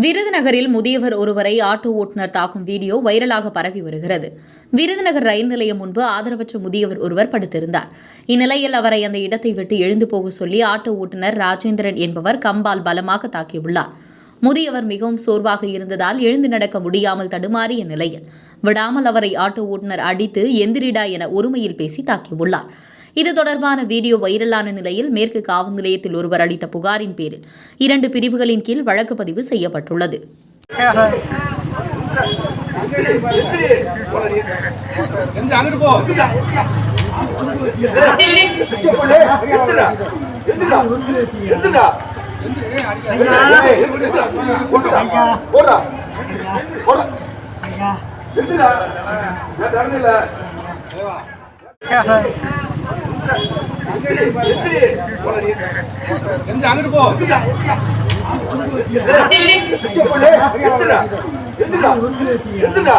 விருதுநகரில் முதியவர் ஒருவரை ஆட்டோ ஓட்டுநர் தாக்கும் வீடியோ வைரலாக பரவி வருகிறது. விருதுநகர் ரயில் நிலையம் முன்பு ஆதரவற்ற முதியவர் ஒருவர் படுத்திருந்தார். இந்நிலையில் அவரை அந்த இடத்தை விட்டு எழுந்து போக சொல்லி ஆட்டோ ஓட்டுநர் ராஜேந்திரன் என்பவர் கம்பால் பலமாக தாக்கியுள்ளார். முதியவர் மிகவும் சோர்வாக இருந்ததால் எழுந்து நடக்க முடியாமல் தடுமாறிய நிலையில் விடாமல் அவரை ஆட்டோ ஓட்டுநர் அடித்து எந்திரிடா என ஒருமையில் பேசி தாக்கியுள்ளார். இது தொடர்பான வீடியோ வைரலான நிலையில் மேற்கு காவல் நிலையத்தில் ஒருவர் அளித்த புகாரின் பேரில் 2 பிரிவுகளின் கீழ் வழக்கு பதிவு செய்யப்பட்டுள்ளது. எந்திரா